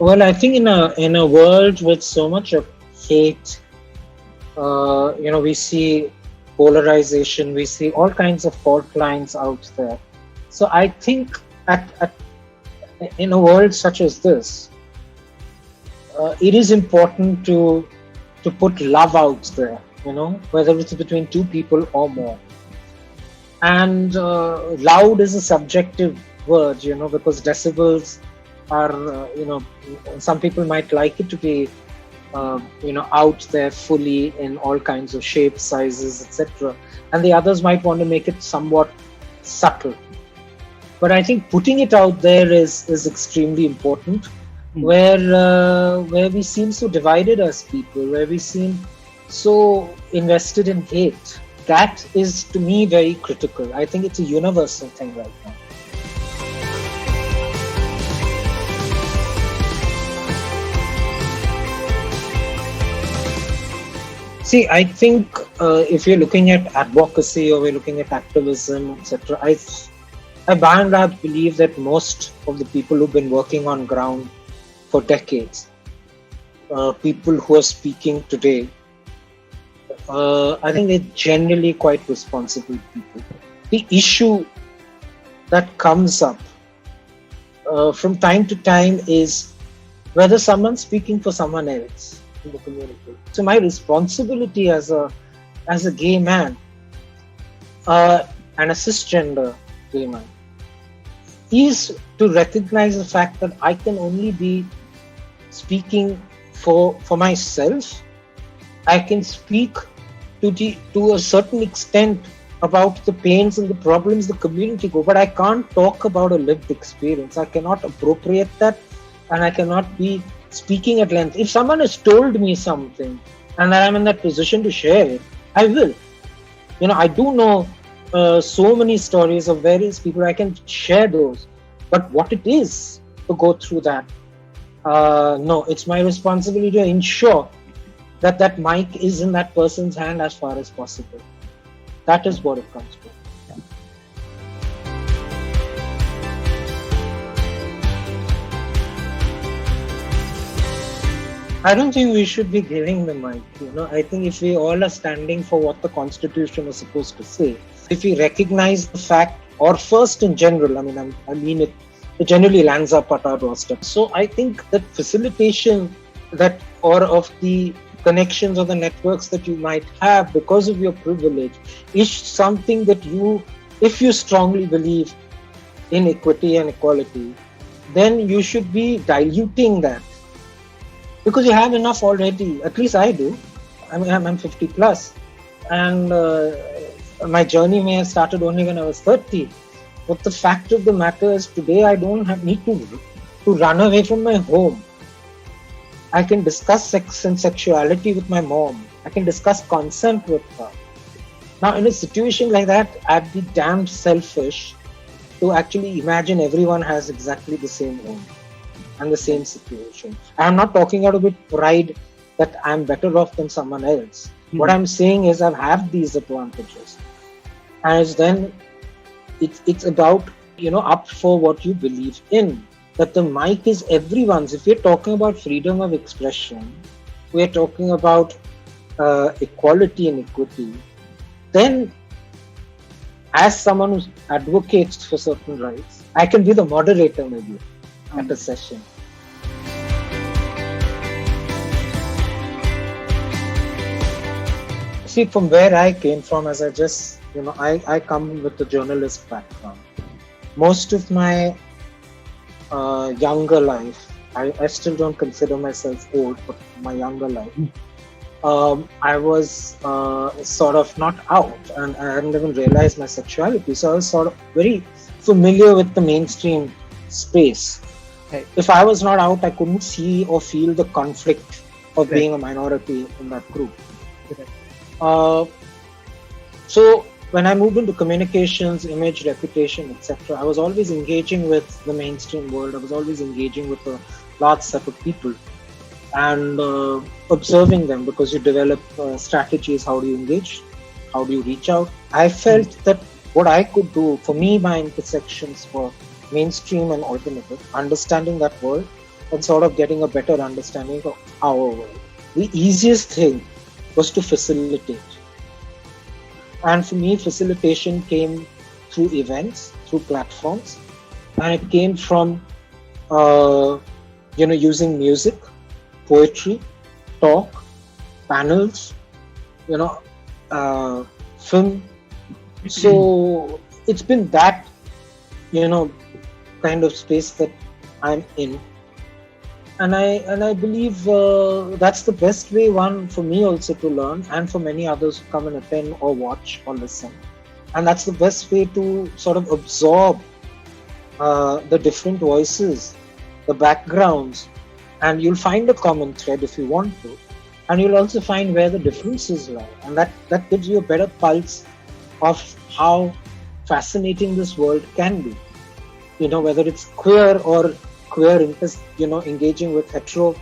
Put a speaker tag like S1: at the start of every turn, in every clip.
S1: Well, I think in a world with so much of hate, we see polarization, we see all kinds of fault lines out there. So I think in a world such as this, it is important to put love out there. Whether it's between two people or more. And loud is a subjective word, because decibels are, some people might like it to be, out there fully in all kinds of shapes, sizes, etc. And the others might want to make it somewhat subtle. But I think putting it out there is extremely important. Where we seem so divided as people, where we seem so invested in hate. That is, to me, very critical. I think it's a universal thing right now. See, I think if you're looking at advocacy or we're looking at activism, etc., I by and large believe that most of the people who've been working on ground for decades, people who are speaking today, I think they're generally quite responsible people. The issue that comes up from time to time is whether someone's speaking for someone else in the community. So my responsibility as a gay man and a cisgender gay man is to recognize the fact that I can only be speaking for myself. I can speak to a certain extent about the pains and the problems the community go, but I can't talk about a lived experience. I cannot appropriate that, and I cannot be speaking at length. If someone has told me something and I'm in that position to share it, I will. I do know so many stories of various people. I can share those, but what it is to go through that, no, it's my responsibility to ensure that mic is in that person's hand as far as possible. That is what it comes to. I don't think we should be giving the mic. I think if we all are standing for what the Constitution is supposed to say, if we recognize the fact, or first in general, it generally lands up at our doorstep. So I think that facilitation or of the connections or the networks that you might have because of your privilege is something that if you strongly believe in equity and equality, then you should be diluting that. Because you have enough already. At least I do. I'm 50 plus. And my journey may have started only when I was 30. But the fact of the matter is today I don't need to run away from my home. I can discuss sex and sexuality with my mom. I can discuss consent with her. Now, in a situation like that, I'd be damned selfish to actually imagine everyone has exactly the same home and the same situation. I'm not talking out of it pride that I'm better off than someone else. What I'm saying is I have these advantages. And then it's about, up for what you believe in. That the mic is everyone's. If we're talking about freedom of expression, we're talking about equality and equity, then as someone who advocates for certain rights, I can be the moderator maybe at a session. See, from where I came from, as I just, I come with a journalist background. Most of my younger life, I still don't consider myself old, but my younger life, I was sort of not out, and I hadn't even realized my sexuality. So I was sort of very familiar with the mainstream space.
S2: Right.
S1: If I was not out, I couldn't see or feel the conflict of being a minority in that group. So when I moved into communications, image, reputation, etc., I was always engaging with the mainstream world. I was always engaging with a large set of people and observing them, because you develop strategies. How do you engage? How do you reach out? I felt that what I could do, for me, my intersections were mainstream and alternative, understanding that world and sort of getting a better understanding of our world. The easiest thing was to facilitate. And for me, facilitation came through events, through platforms, and it came from using music, poetry, talk, panels, film. So it's been that kind of space that I'm in, and I believe that's the best way, one for me also to learn, and for many others to come and attend or watch or listen. And that's the best way to sort of absorb the different voices, the backgrounds, and you'll find a common thread if you want to, and you'll also find where the differences lie, and that gives you a better pulse of how fascinating this world can be. Whether it's queer or engaging with hetero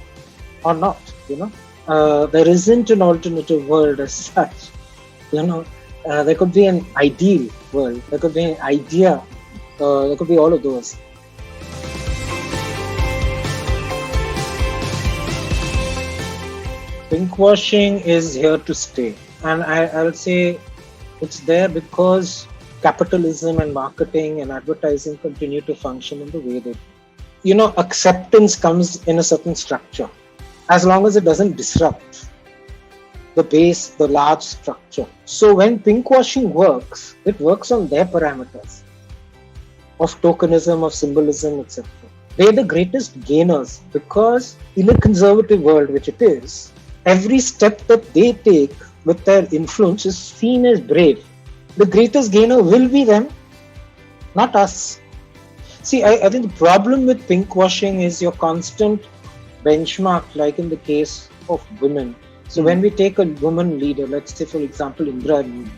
S1: or not. There isn't an alternative world as such. There could be an ideal world. There could be an idea. There could be all of those. Pinkwashing is here to stay, and I'll say it's there because capitalism and marketing and advertising continue to function in the way they do. Acceptance comes in a certain structure, as long as it doesn't disrupt the base, the large structure. So when pinkwashing works, it works on their parameters of tokenism, of symbolism, etc. They're the greatest gainers because in a conservative world, which it is, every step that they take with their influence is seen as brave. The greatest gainer will be them, not us. See, I think the problem with pinkwashing is your constant benchmark, like in the case of women. So when we take a woman leader, let's say, for example, Indira Nooyi,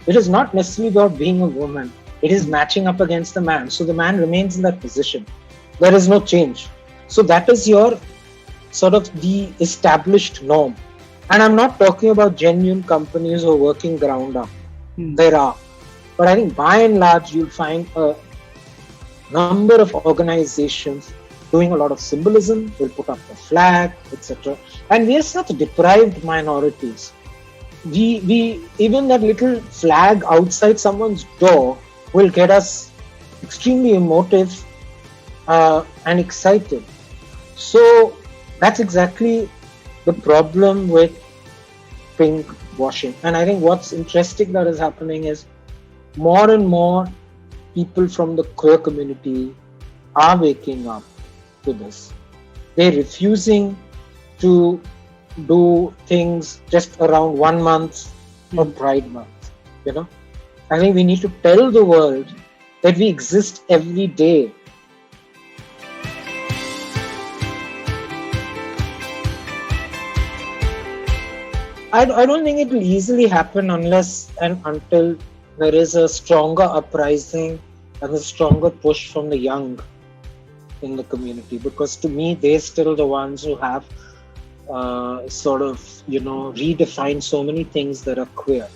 S1: it is not necessarily about being a woman. It is matching up against the man. So the man remains in that position. There is no change. So that is your sort of the established norm. And I'm not talking about genuine companies who are working ground up. There are. But I think by and large, you'll find a number of organizations doing a lot of symbolism. They'll put up the flag, etc. And we are such deprived minorities. We even that little flag outside someone's door will get us extremely emotive and excited. So that's exactly the problem with pink washing. And I think what's interesting that is happening is more and more people from the queer community are waking up to this. They're refusing to do things just around 1 month of Pride Month. I think we need to tell the world that we exist every day. I don't think it will easily happen unless and until there is a stronger uprising and a stronger push from the young in the community. Because to me, they're still the ones who have redefined so many things that are queer.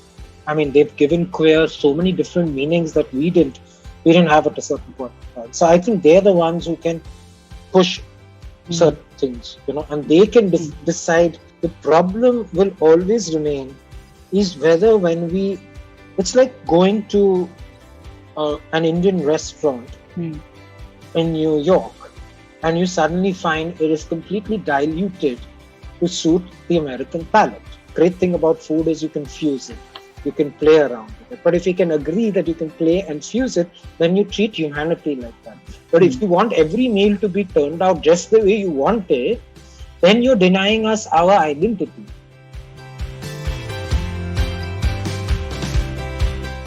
S1: I mean, they've given queer so many different meanings that we didn't have at a certain point in time. So I think they're the ones who can push certain things, and they can decide. The problem will always remain is whether it's like going to an Indian restaurant in New York and you suddenly find it is completely diluted to suit the American palate. Great thing about food is you can fuse it. You can play around with it. But if you can agree that you can play and fuse it, then you treat humanity like that. But if you want every meal to be turned out just the way you want it, then you're denying us our identity.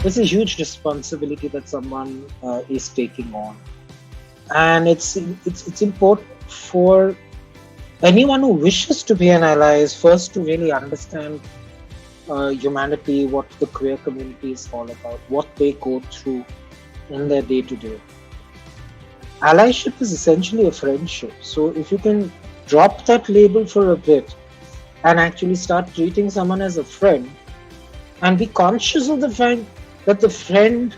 S1: It's a huge responsibility that someone is taking on. And it's important for anyone who wishes to be an ally is first to really understand humanity, what the queer community is all about, what they go through in their day-to-day. Allyship is essentially a friendship. So if you can drop that label for a bit and actually start treating someone as a friend and be conscious of the fact that the friend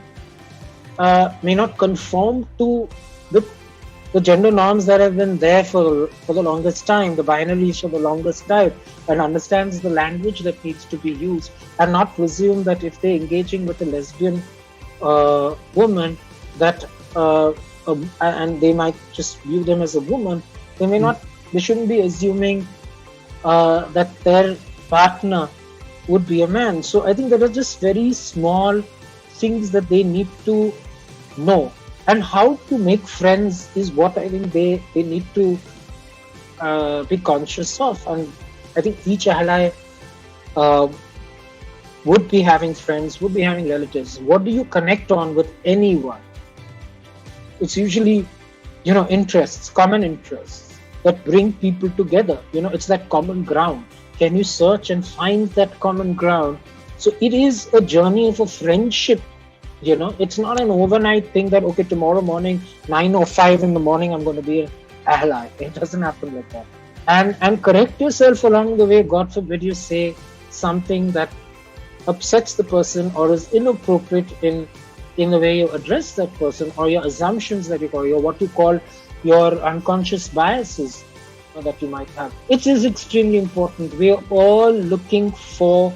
S1: may not conform to the the gender norms that have been there for the longest time, the binaries for the longest time, and understands the language that needs to be used, and not presume that if they're engaging with a lesbian woman, that and they might just view them as a woman, they may not. They shouldn't be assuming that their partner would be a man. So I think there are just very small things that they need to know, and how to make friends is what I think they need to be conscious of. And I think each ally would be having friends, would be having relatives. What do you connect on with anyone? It's usually, interests, common interests that bring people together. It's that common ground. Can you search and find that common ground? So it is a journey of a friendship. It's not an overnight thing that, okay, tomorrow morning, 9:05 in the morning, I'm going to be an ally. It doesn't happen like that. And correct yourself along the way. God forbid you say something that upsets the person or is inappropriate in the way you address that person, or your assumptions that you call, or what you call your unconscious biases that you might have. It is extremely important. We are all looking for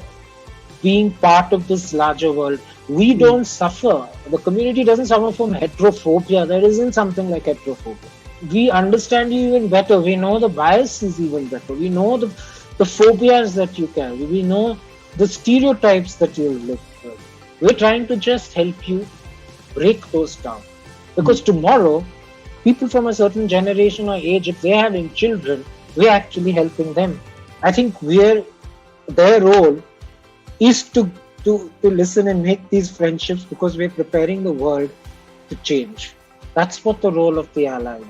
S1: being part of this larger world. We don't suffer. The community doesn't suffer from heterophobia. There isn't something like heterophobia. We understand you even better. We know the biases even better. We know the phobias that you carry. We know the stereotypes that you live with. We're trying to just help you break those down. Because tomorrow, people from a certain generation or age, if they're having children, we're actually helping them. I think their role is to listen and make these friendships, because we're preparing the world to change. That's what the role of the ally is.